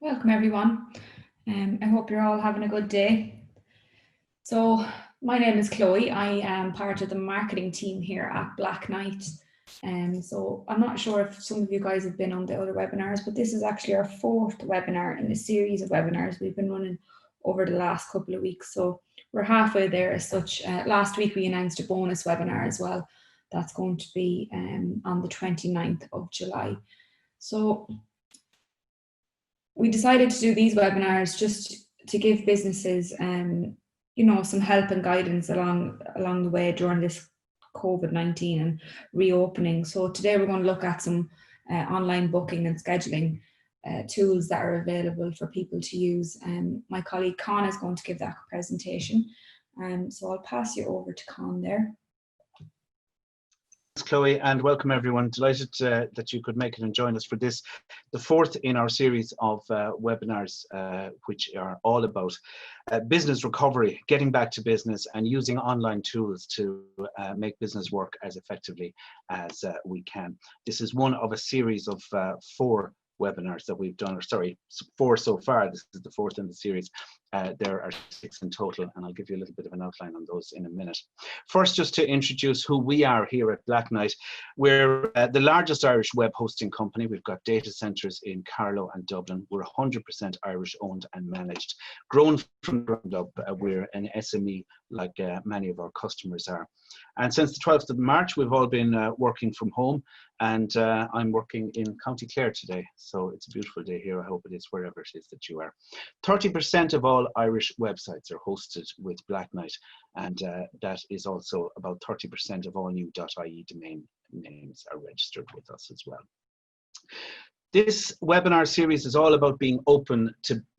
Welcome everyone. I hope you're all having a good day. So my name is Chloe. I am part of the marketing team here at Black Knight. So I'm not sure if some of you guys have been on the other webinars, but this is actually our fourth webinar in a series of webinars we've been running over the last couple of weeks. So we're halfway there as such. Last week we announced a bonus webinar as well. That's going to be on the 29th of July. So we decided to do these webinars just to give businesses, some help and guidance along the way during this COVID-19 and reopening. So today we're going to look at some online booking and scheduling tools that are available for people to use. My colleague Con is going to give that presentation. So I'll pass you over to Con there. Thanks, Chloe, and welcome everyone. Delighted that you could make it and join us for this, the fourth in our series of webinars, which are all about business recovery, getting back to business and using online tools to make business work as effectively as we can. This is one of a series of four webinars that we've done, or sorry, four so far. This is the fourth in the series. There are 6 in total, and I'll give you a little bit of an outline on those in a minute. First, just to introduce who we are here at Black Knight. We're the largest Irish web hosting company. We've got data centres in Carlow and Dublin. We're 100% Irish owned and managed. Grown from the ground up, we're an SME like many of our customers are. And since the 12th of March, we've all been working from home, and I'm working in County Clare today. So it's a beautiful day here. I hope it is wherever it is that you are. 30% of all Irish websites are hosted with Black Knight, and that is also about 30% of all new .ie domain names are registered with us as well. This webinar series is all about being open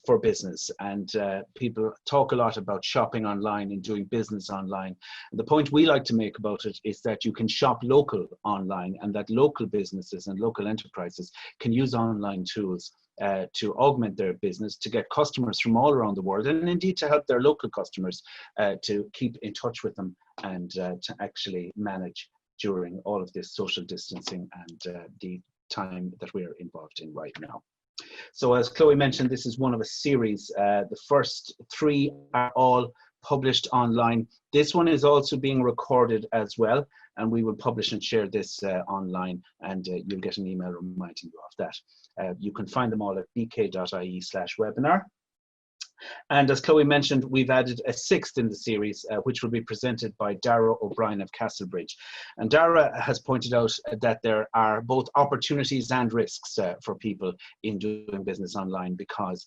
for business, and people talk a lot about shopping online and doing business online. And the point we like to make about it is that you can shop local online, and that local businesses and local enterprises can use online tools to augment their business, to get customers from all around the world, and indeed to help their local customers to keep in touch with them and to actually manage during all of this social distancing and the time that we're involved in right now. So as Chloe mentioned, this is one of a series. The first 3 are all published online. This one is also being recorded as well, and we will publish and share this online, and you'll get an email reminding you of that. You can find them all at bk.ie/webinar. And as Chloe mentioned, we've added a 6th in the series, which will be presented by Dara O'Brien of Castlebridge. And Dara has pointed out that there are both opportunities and risks for people in doing business online because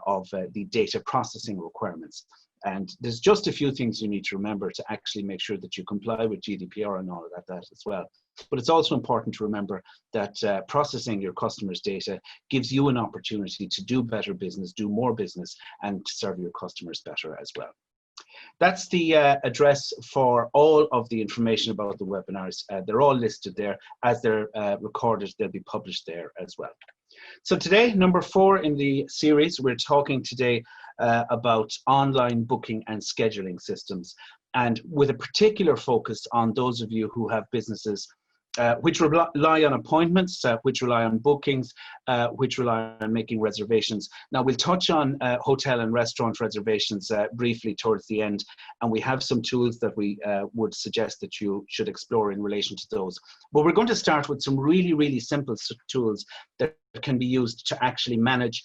of the data processing requirements. And there's just a few things you need to remember to actually make sure that you comply with GDPR and all of that as well. But it's also important to remember that processing your customers' data gives you an opportunity to do better business, do more business, and to serve your customers better as well. That's the address for all of the information about the webinars. They're all listed there. As they're recorded, they'll be published there as well. So today, number 4 in the series, we're talking today about online booking and scheduling systems, and with a particular focus on those of you who have businesses which rely on appointments, which rely on bookings, which rely on making reservations. Now we'll touch on hotel and restaurant reservations briefly towards the end, and we have some tools that we would suggest that you should explore in relation to those. But we're going to start with some really, really simple tools that can be used to actually manage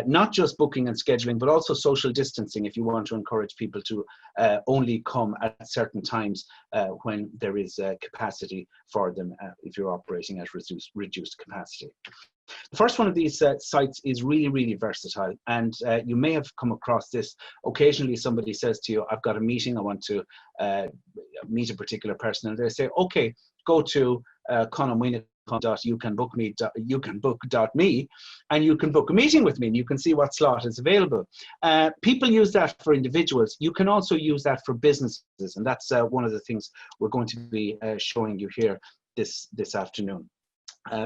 not just booking and scheduling, but also social distancing if you want to encourage people to only come at certain times when there is capacity for them if you're operating at reduced capacity. The first one of these sites is really, really versatile, and you may have come across this. Occasionally somebody says to you, I've got a meeting, I want to meet a particular person, and they say, okay, go to cononwinnicott.youcanbook.me and you can book a meeting with me and you can see what slot is available. People use that for individuals. You can also use that for businesses, and that's one of the things we're going to be showing you here this afternoon.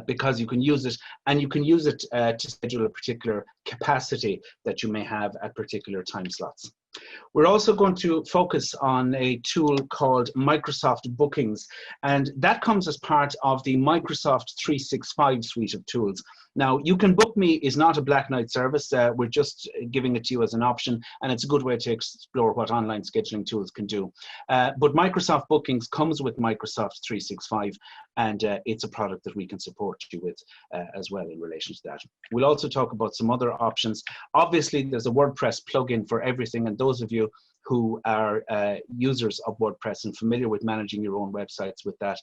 Because you can use it, and you can use it to schedule a particular capacity that you may have at particular time slots. We're also going to focus on a tool called Microsoft Bookings, and that comes as part of the Microsoft 365 suite of tools. Now, You Can Book Me is not a Black Knight service. We're just giving it to you as an option, and it's a good way to explore what online scheduling tools can do. But Microsoft Bookings comes with Microsoft 365, and it's a product that we can support you with as well in relation to that. We'll also talk about some other options. Obviously, there's a WordPress plugin for everything, and those of you who are users of WordPress and familiar with managing your own websites with that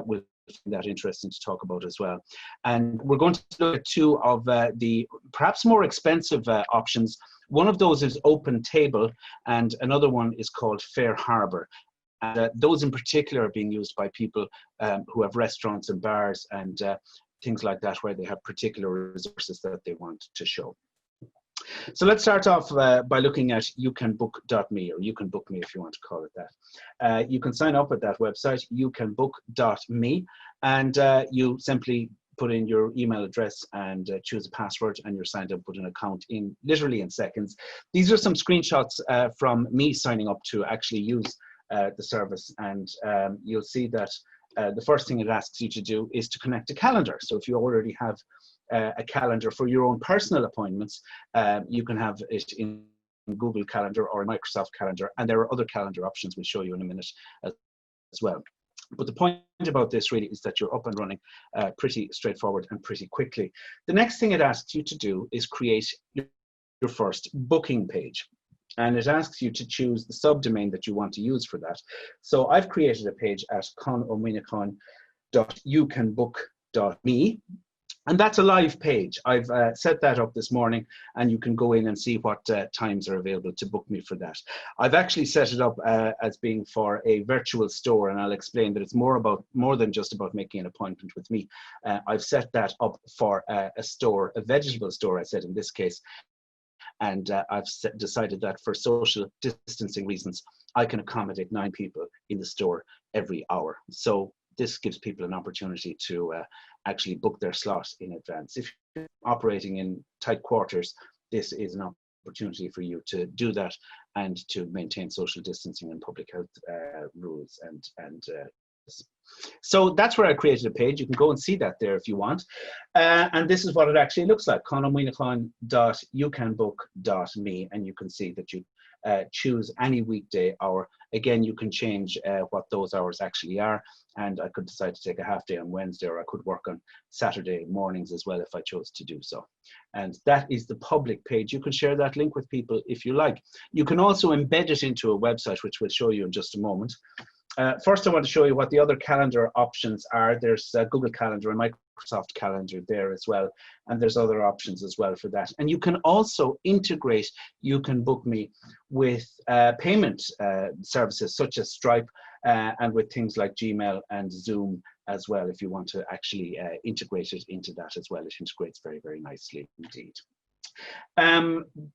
will find that interesting to talk about as well. And we're going to look at two of the perhaps more expensive options. One of those is Open Table, and another one is called Fair Harbor. Those in particular are being used by people who have restaurants and bars and things like that, where they have particular resources that they want to show. So let's start off by looking at youcanbook.me, or You Can Book Me if you want to call it that. You can sign up at that website, youcanbook.me, and you simply put in your email address and choose a password, and you're signed up with an account in literally in seconds. These are some screenshots from me signing up to actually use the service, and you'll see that the first thing it asks you to do is to connect a calendar. So if you already have a calendar for your own personal appointments, you can have it in Google Calendar or Microsoft Calendar, and there are other calendar options we'll show you in a minute as well. But the point about this really is that you're up and running pretty straightforward and pretty quickly. The next thing it asks you to do is create your first booking page. And it asks you to choose the subdomain that you want to use for that. So I've created a page at conominacon.youcanbook.me. And that's a live page. I've set that up this morning, and you can go in and see what times are available to book me for that. I've actually set it up as being for a virtual store, and I'll explain that it's more than just about making an appointment with me. I've set that up for a store, a vegetable store, I said in this case. And I've decided that for social distancing reasons, I can accommodate 9 people in the store every hour. So this gives people an opportunity to actually book their slot in advance. If you're operating in tight quarters, this is an opportunity for you to do that and to maintain social distancing and public health rules. So that's where I created a page. You can go and see that there if you want. And this is what it actually looks like, conominacon.youcanbook.me, and you can see that you choose any weekday hour. Again, you can change what those hours actually are, and I could decide to take a half day on Wednesday, or I could work on Saturday mornings as well if I chose to do so. And that is the public page. You can share that link with people if you like. You can also embed it into a website, which we'll show you in just a moment. First, I want to show you what the other calendar options are. There's Google Calendar and Microsoft Calendar there as well, and there's other options as well for that. And you can also integrate You Can Book Me with payment services such as Stripe and with things like Gmail and Zoom as well, if you want to actually integrate it into that as well. It integrates very, very nicely indeed.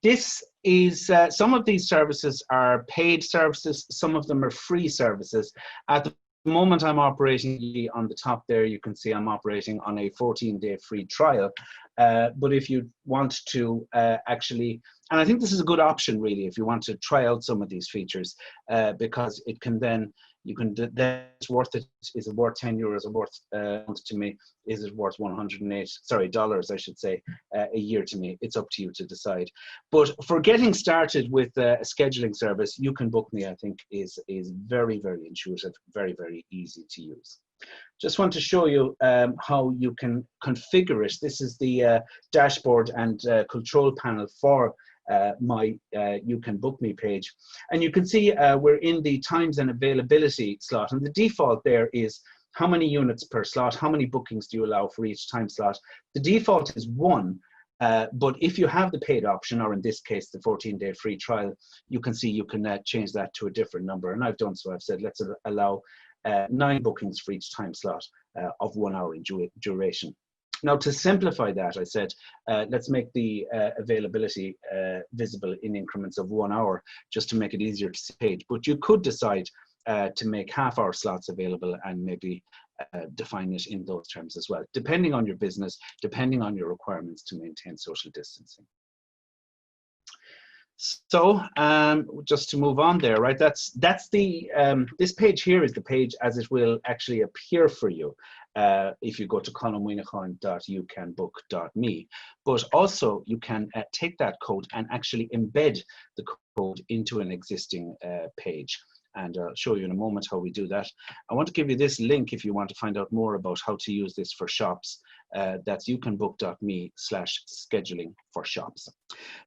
This is some of these services are paid services, some of them are free services. At the moment I'm operating on the top there, you can see I'm operating on a 14-day free trial, but if you want to actually, and I think this is a good option really if you want to try out some of these features, because it can then, you can, that's worth it. Is it worth 10 euros or worth to me? Is it worth $108, I should say, a year to me? It's up to you to decide. But for getting started with a scheduling service, You Can Book Me, I think, is very, very intuitive, very, very easy to use. Just want to show you how you can configure it. This is the dashboard and control panel for my You Can Book Me page. And you can see we're in the times and availability slot, and the default there is how many units per slot, how many bookings do you allow for each time slot. The default is 1, but if you have the paid option, or in this case the 14-day free trial, you can see you can change that to a different number, and I've done so. I've said let's allow 9 bookings for each time slot of 1 hour in duration. Now, to simplify that, I said, let's make the availability visible in increments of 1 hour, just to make it easier to page. But you could decide to make half-hour slots available and maybe define it in those terms as well, depending on your business, depending on your requirements to maintain social distancing. So just to move on there, right? That's the this page here is the page as it will actually appear for you. if you go to conamwinachon.youcanbook.me. But also you can take that code and actually embed the code into an existing page. And I'll show you in a moment how we do that. I want to give you this link if you want to find out more about how to use this for shops. That's youcanbook.me/scheduling for shops.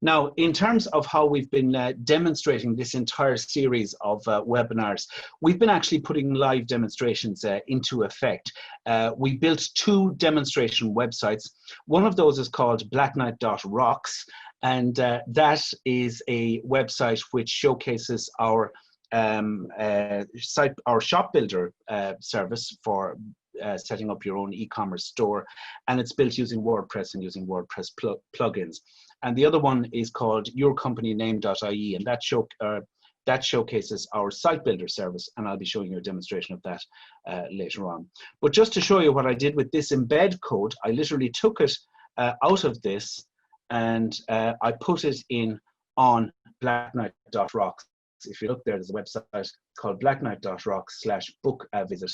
Now, in terms of how we've been demonstrating this entire series of webinars, we've been actually putting live demonstrations into effect. We built 2 demonstration websites. One of those is called blacknight.rocks, and that is a website which showcases our our shop builder service for setting up your own e-commerce store, and it's built using WordPress and using WordPress plugins. And the other one is called yourcompanyname.ie, and that showcases our site builder service, and I'll be showing you a demonstration of that later on. But just to show you what I did with this embed code, I literally took it out of this and I put it in on blacknight.rocks. If you look there's a website called blacknight.rocks/book-a-visit,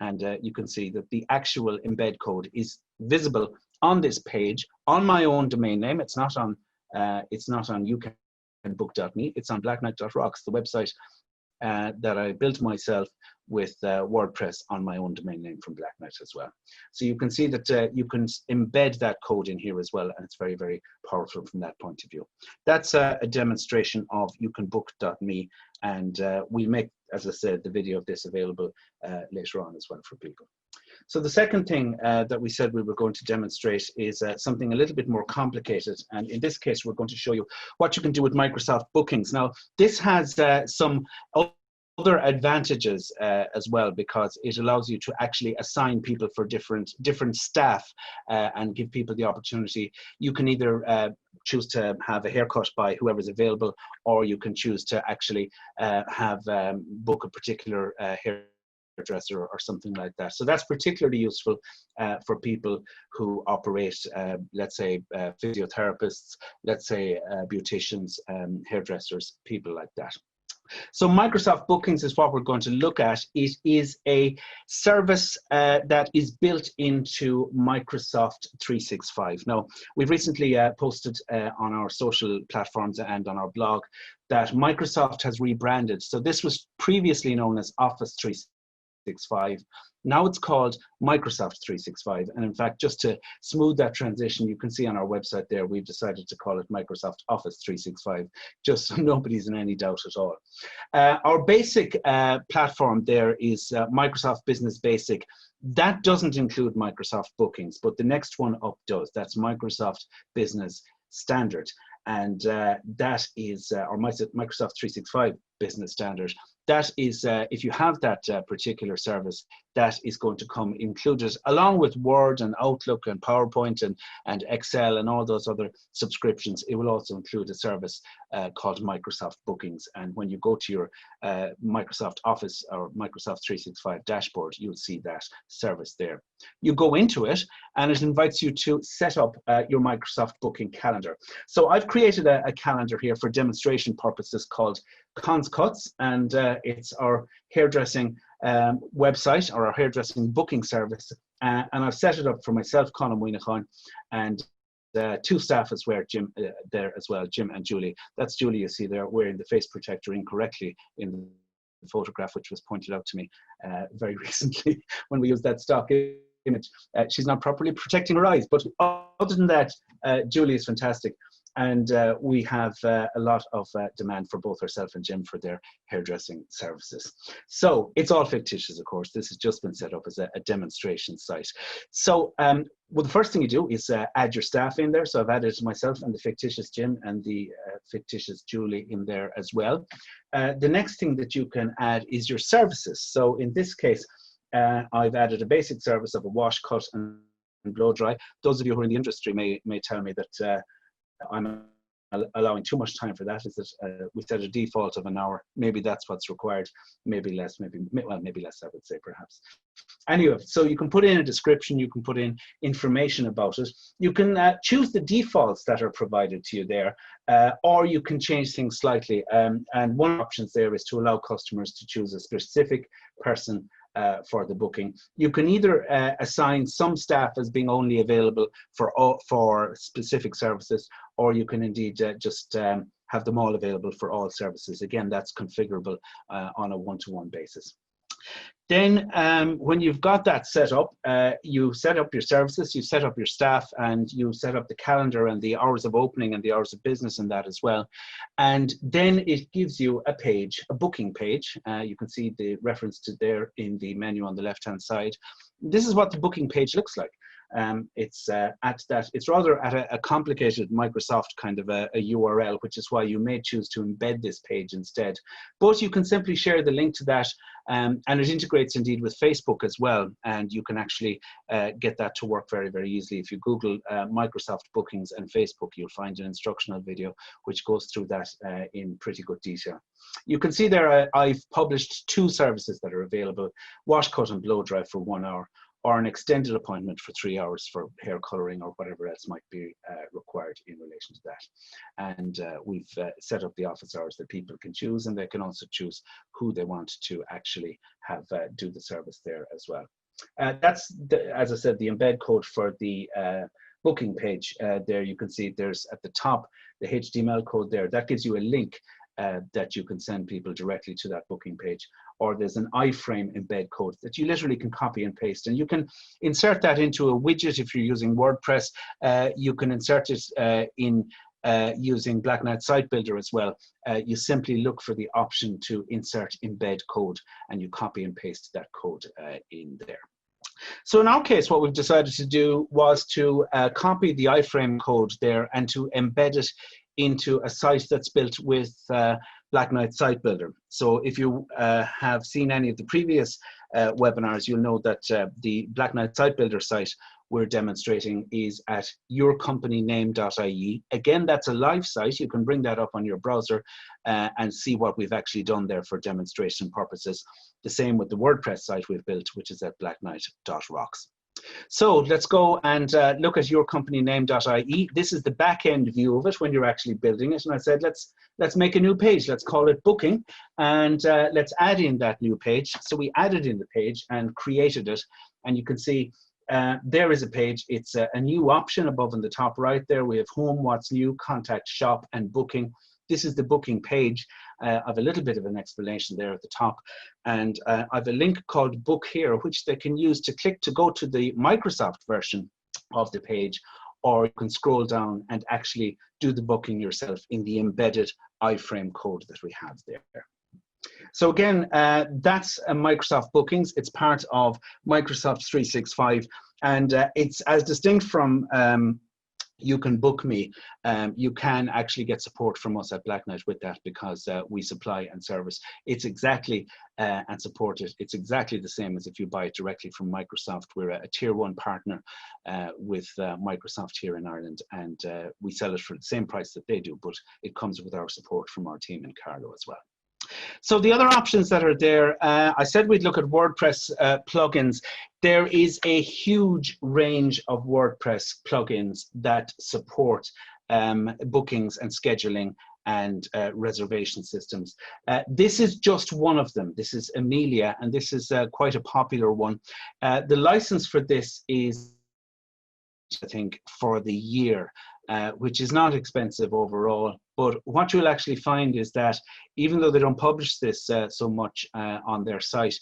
and you can see that the actual embed code is visible on this page on my own domain name. It's not on youcanbook.me, it's on blacknight.rocks, the website that I built myself with WordPress on my own domain name from Black Knight as well. So you can see that you can embed that code in here as well, and it's very, very powerful from that point of view. That's a demonstration of youcanbook.me, and we'll make, as I said, the video of this available later on as well for people. So the second thing that we said we were going to demonstrate is something a little bit more complicated. And in this case, we're going to show you what you can do with Microsoft Bookings. Now, this has some other advantages as well, because it allows you to actually assign people for different staff and give people the opportunity. You can either choose to have a haircut by whoever's available, or you can choose to actually book a particular hairdresser or something like that. So that's particularly useful for people who operate, let's say, physiotherapists, let's say, beauticians, hairdressers, people like that. So Microsoft Bookings is what we're going to look at. It is a service that is built into Microsoft 365. Now, we've recently posted on our social platforms and on our blog that Microsoft has rebranded. So this was previously known as Office 365. Now it's called Microsoft 365. And in fact, just to smooth that transition, you can see on our website there, we've decided to call it Microsoft Office 365, just so nobody's in any doubt at all. Our basic platform there is Microsoft Business Basic. That doesn't include Microsoft Bookings, but the next one up does. That's Microsoft Business Standard. And that is our Microsoft 365 Business Standard. That is, if you have that particular service, that is going to come included along with Word and Outlook and PowerPoint and Excel and all those other subscriptions. It will also include a service called Microsoft Bookings. And when you go to your Microsoft Office or Microsoft 365 dashboard, you'll see that service there. You go into it and it invites you to set up your Microsoft Booking calendar. So I've created a calendar here for demonstration purposes called Cons Cuts, and it's our hairdressing website or our hairdressing booking service, and I've set it up for myself, Conor Moynihan, and 2 staff as well, Jim there as well, Jim and Julie. That's Julie you see there wearing the face protector incorrectly in the photograph, which was pointed out to me very recently when we used that stock image. She's not properly protecting her eyes, but other than that, Julie is fantastic. And we have a lot of demand for both herself and Jim for their hairdressing services. So it's all fictitious, of course. This has just been set up as a demonstration site. So well, the first thing you do is add your staff in there. So I've added myself and the fictitious Jim and the fictitious Julie in there as well. The next thing that you can add is your services. So in this case, I've added a basic service of a wash, cut, and blow dry. Those of you who are in the industry may tell me that I'm allowing too much time for that. Is that we set a default of an hour? Maybe that's what's required. Maybe less. Maybe less. I would say perhaps. Anyway, so you can put in a description. You can put in information about it. You can choose the defaults that are provided to you there, or you can change things slightly. And one of the options there is to allow customers to choose a specific person for the booking. You can either assign some staff as being only available for specific services, or you can indeed just have them all available for all services. Again, that's configurable on a one-to-one basis. Then when you've got that set up, you set up your services, you set up your staff, and you set up the calendar and the hours of opening and the hours of business and that as well. And then it gives you a page, a booking page. You can see the reference to there in the menu on the left-hand side. This is what the booking page looks like. It's rather at a complicated Microsoft kind of a URL, which is why you may choose to embed this page instead. But you can simply share the link to that, and it integrates indeed with Facebook as well. And you can actually get that to work very, very easily. If you Google Microsoft Bookings and Facebook, you'll find an instructional video which goes through that in pretty good detail. You can see there I've published 2 services that are available: wash, cut and blow dry for 1 hour, or an extended appointment for 3 hours for hair colouring or whatever else might be required in relation to that. And we've set up the office hours that people can choose, and they can also choose who they want to actually have do the service there as well. That's, as I said, the embed code for the booking page. There you can see there's at the top the HTML code there. That gives you a link that you can send people directly to that booking page, or there's an iframe embed code that you literally can copy and paste, and you can insert that into a widget if you're using WordPress. You can insert it in using Black Knight Site Builder as well. You simply look for the option to insert embed code, and you copy and paste that code in there. So in our case, what we've decided to do was to copy the iframe code there and to embed it into a site that's built with Black Knight Site Builder. So if you have seen any of the previous webinars, you'll know that the Black Knight Site Builder site we're demonstrating is at yourcompanyname.ie. Again, that's a live site. You can bring that up on your browser and see what we've actually done there for demonstration purposes. The same with the WordPress site we've built, which is at blackknight.rocks. So let's go and look at yourcompanyname.ie. This is the back end view of it when you're actually building it. And I said, let's make a new page. Let's call it booking, and let's add in that new page. So we added in the page and created it, and you can see there is a page. It's a new option above in the top right there. We have home, what's new, contact, shop, and booking. This is the booking page. I have a little bit of an explanation there at the top, and I have a link called book here, which they can use to click to go to the Microsoft version of the page, or you can scroll down and actually do the booking yourself in the embedded iframe code that we have there. So again, that's Microsoft Bookings. It's part of Microsoft 365, and it's as distinct from You Can Book Me. You can actually get support from us at Black Knight with that, because we supply and service. It's exactly and support it. It's exactly the same as if you buy it directly from Microsoft. We're a tier 1 partner with Microsoft here in Ireland, and we sell it for the same price that they do, but it comes with our support from our team in Carlow as well. So the other options that are there, I said we'd look at WordPress plugins. There is a huge range of WordPress plugins that support bookings and scheduling and reservation systems. This is just one of them. This is Amelia, and this is quite a popular one. The license for this is, I think, for the year, which is not expensive overall. But what you'll actually find is that even though they don't publish this so much on their site,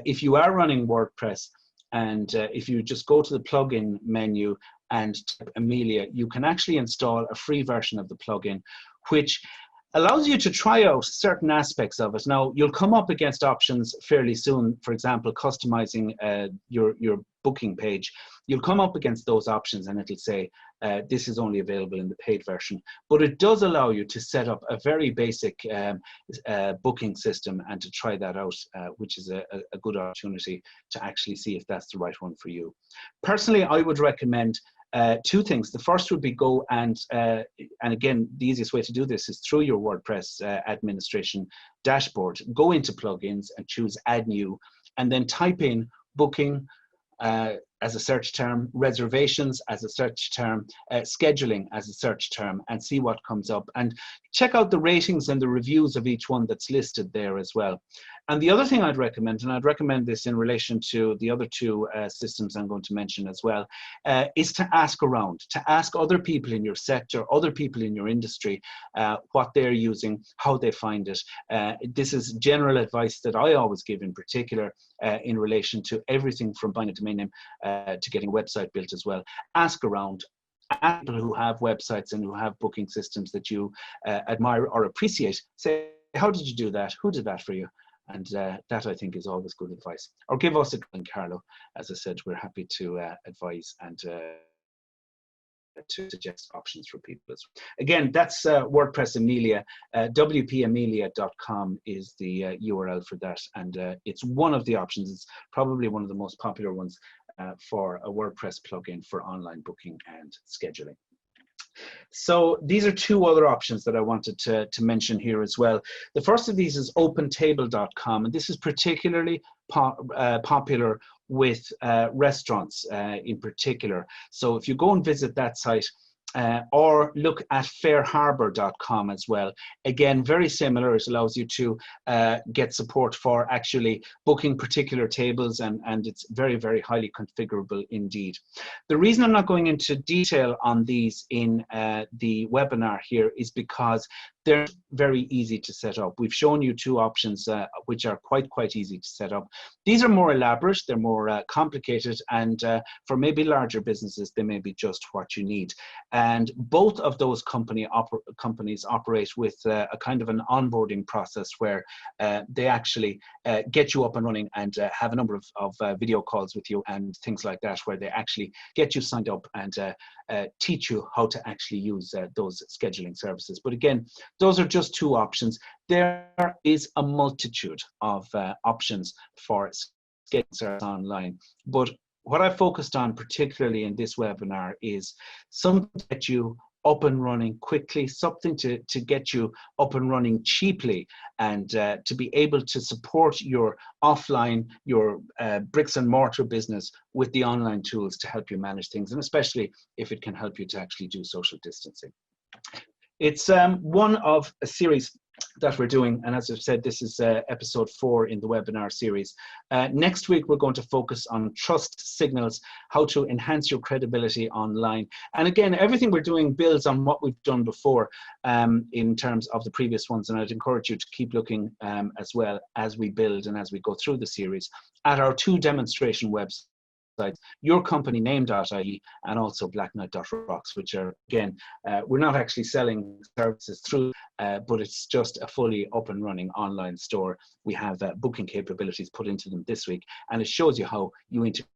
if you are running WordPress, and if you just go to the plugin menu and type Amelia, you can actually install a free version of the plugin, which allows you to try out certain aspects of it. Now, you'll come up against options fairly soon. For example, customizing your booking page. You'll come up against those options, and it'll say, this is only available in the paid version. But it does allow you to set up a very basic booking system and to try that out, which is a good opportunity to actually see if that's the right one for you. Personally, I would recommend 2 things. The first would be go and again, the easiest way to do this is through your WordPress administration dashboard. Go into plugins and choose add new, and then type in booking as a search term, reservations as a search term, scheduling as a search term, and see what comes up. And check out the ratings and the reviews of each one that's listed there as well. And the other thing I'd recommend, and I'd recommend this in relation to the other two systems I'm going to mention as well, is to ask around, to ask other people in your sector, other people in your industry, what they're using, how they find it. This is general advice that I always give in particular in relation to everything from buying a domain name to getting a website built as well. Ask around. Ask people who have websites and who have booking systems that you admire or appreciate. Say, how did you do that? Who did that for you? And that, I think, is always good advice. Or give us a call, Carlo. As I said, we're happy to advise and to suggest options for people. Again, that's WordPress Amelia. wpamelia.com is the URL for that. And it's one of the options. It's probably one of the most popular ones for a WordPress plugin for online booking and scheduling. So these are two other options that I wanted to mention here as well. The first of these is opentable.com, and this is particularly popular with restaurants in particular. So if you go and visit that site, or look at fairharbor.com as well. Again, very similar. It allows you to get support for actually booking particular tables, and it's very, very highly configurable indeed. The reason I'm not going into detail on these in the webinar here is because they're very easy to set up. We've shown you two options which are quite easy to set up. These are more elaborate, they're more complicated, and for maybe larger businesses, they may be just what you need. And both of those companies operate with a kind of an onboarding process where they actually get you up and running and have a number of video calls with you and things like that, where they actually get you signed up and teach you how to actually use those scheduling services. But again, those are just two options. There is a multitude of options for scheduling services online. But what I focused on particularly in this webinar is something to get you up and running quickly, something to get you up and running cheaply, and to be able to support your offline, your bricks and mortar business with the online tools to help you manage things, and especially if it can help you to actually do social distancing. It's one of a series that we're doing, and as I've said, this is episode 4 in the webinar series. Next week we're going to focus on trust signals, how to enhance your credibility online. And again, everything we're doing builds on what we've done before in terms of the previous ones, and I'd encourage you to keep looking as well as we build and as we go through the series at our 2 demonstration websites, yourcompanyname.ie and also blackknight.rocks, which are, again, we're not actually selling services through, but it's just a fully up and running online store. We have booking capabilities put into them this week, and it shows you how you integrate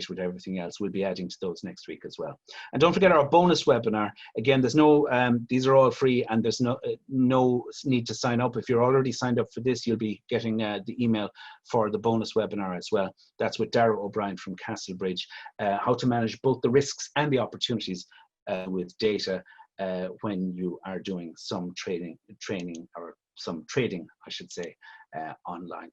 with everything else. We'll be adding to those next week as well. And don't forget our bonus webinar. Again, there's no, these are all free, and there's no need to sign up. If you're already signed up for this, you'll be getting the email for the bonus webinar as well. That's with Darragh O'Brien from Castlebridge, how to manage both the risks and the opportunities with data when you are doing some training, I should say, online.